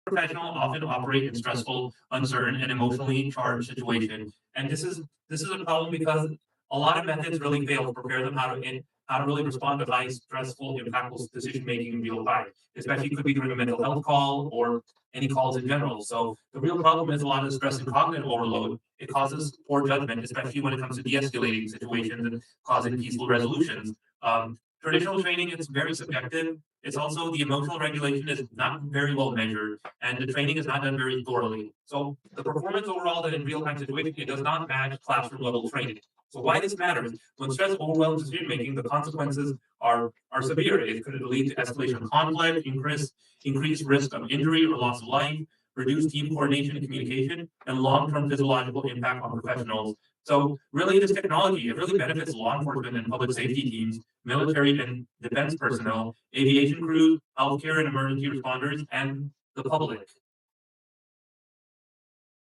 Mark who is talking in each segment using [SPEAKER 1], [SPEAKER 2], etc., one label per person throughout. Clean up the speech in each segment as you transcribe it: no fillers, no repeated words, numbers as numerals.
[SPEAKER 1] professional often operate in stressful, uncertain, and emotionally charged situations. And this is a problem because a lot of methods really fail to prepare them how to really respond to high, stressful, impactful decision making in real time. Especially could be during a mental health call or any calls in general. So the real problem is a lot of the stress and cognitive overload. It causes poor judgment, especially when it comes to de-escalating situations and causing peaceful resolutions. Traditional training is very subjective. It's also the emotional regulation is not very well measured, and the training is not done very thoroughly. So the performance overall that in real-time situation, it does not match classroom level training. So why this matters? When stress overwhelms decision making, the consequences are severe. It could lead to escalation of conflict, increased risk of injury or loss of life, reduced team coordination and communication, and long-term physiological impact on professionals. So really, this technology, it really benefits law enforcement and public safety teams, military and defense personnel, aviation crews, healthcare and emergency responders, and the public.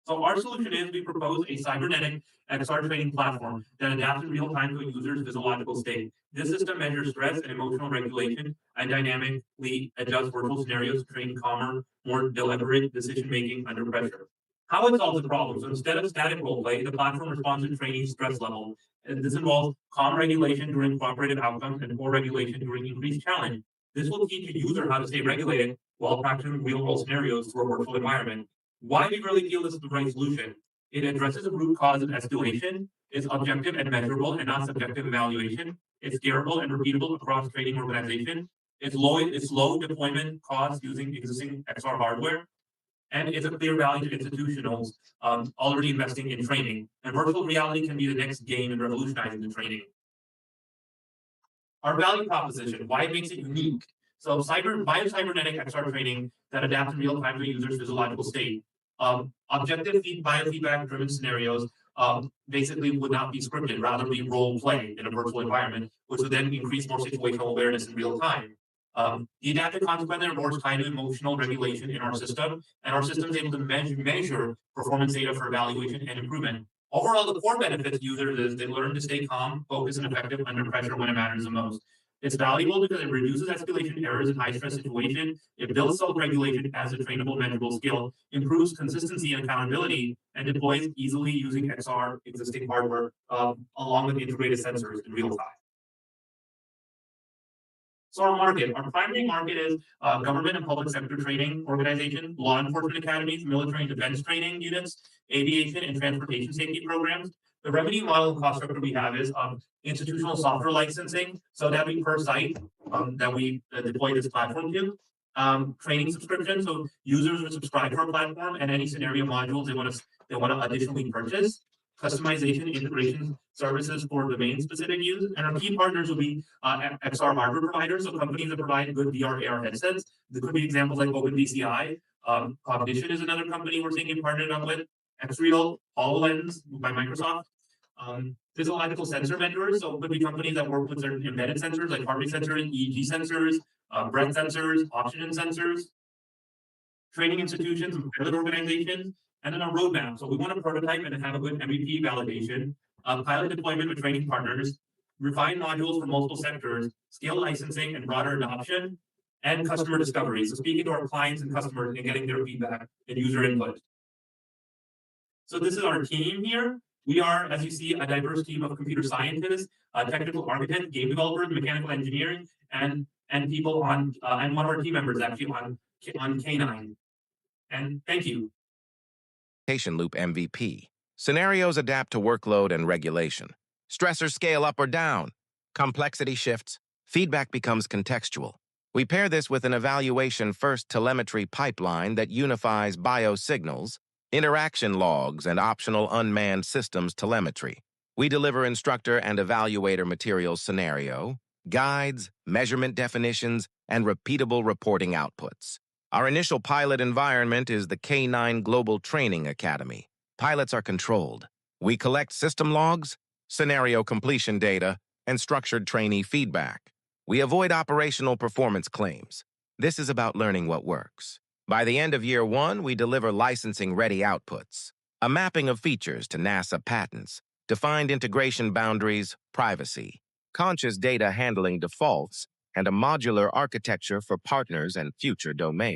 [SPEAKER 1] So our solution is we propose a cybernetic XR training platform that adapts in real time to a user's physiological state. This system measures stress and emotional regulation and dynamically adjusts virtual scenarios to train calmer, more deliberate decision making under pressure. How it solves the problem? So instead of static role play, the platform responds to training stress level. And this involves calm regulation during cooperative outcomes and poor regulation during increased challenge. This will teach a user how to stay regulated while practicing real world scenarios through a virtual environment. Why we really feel this is the right solution? It addresses the root cause of escalation, it's objective and measurable and not subjective evaluation, it's scalable and repeatable across training organization, it's low deployment cost using existing XR hardware, and it's a clear value to institutionals already investing in training. And virtual reality can be the next game in revolutionizing the training. Our value proposition, why it makes it unique. So biocybernetic XR training that adapts in real time to a user's physiological state. Objective biofeedback driven scenarios basically would not be scripted, rather be role play in a virtual environment, which would then increase more situational awareness in real time. The adaptive consequence rewards high to emotional regulation in our system, and our system is able to measure performance data for evaluation and improvement. Overall, the core benefits to users is they learn to stay calm, focused, and effective under pressure when it matters the most. It's valuable because it reduces escalation errors in high stress situations. It builds self-regulation as a trainable, measurable skill, improves consistency and accountability, and deploys easily using XR existing hardware along with integrated sensors in real time. So our primary market is government and public sector training organizations, law enforcement academies, military and defense training units, aviation and transportation safety programs. The revenue model and cost structure we have is institutional software licensing. So that'd be per site that we deploy this platform to. Training subscription. So users would subscribe to our platform and any scenario modules they want to additionally purchase. Customization, integration services for domain-specific use, and our key partners will be XR hardware providers, so companies that provide good VR/AR headsets. There could be examples like OpenBCI. Cognition is another company we're thinking partnered up with. XReal, HoloLens by Microsoft. Physiological sensor vendors, so could be companies that work with certain embedded sensors like heart rate sensors, EEG sensors, breath sensors, oxygen sensors. Training institutions and pilot organizations, and then a roadmap. So we want to prototype and have a good MVP validation, pilot deployment with training partners, refine modules for multiple sectors, scale licensing and broader adoption, and customer discovery. So speaking to our clients and customers and getting their feedback and user input. So this is our team here. We are, as you see, a diverse team of computer scientists, technical architects, game developers, mechanical engineering, and people on, and one of our team members actually on K9. And thank you.
[SPEAKER 2] Loop MVP. Scenarios adapt to workload and regulation. Stressors scale up or down. Complexity shifts. Feedback becomes contextual. We pair this with an evaluation-first telemetry pipeline that unifies biosignals, interaction logs, and optional unmanned systems telemetry. We deliver instructor and evaluator materials scenario, guides, measurement definitions, and repeatable reporting outputs. Our initial pilot environment is the K9 Global Training Academy. Pilots are controlled. We collect system logs, scenario completion data, and structured trainee feedback. We avoid operational performance claims. This is about learning what works. By the end of year one, we deliver licensing-ready outputs, a mapping of features to NASA patents, defined integration boundaries, privacy, conscious data handling defaults, and a modular architecture for partners and future domains.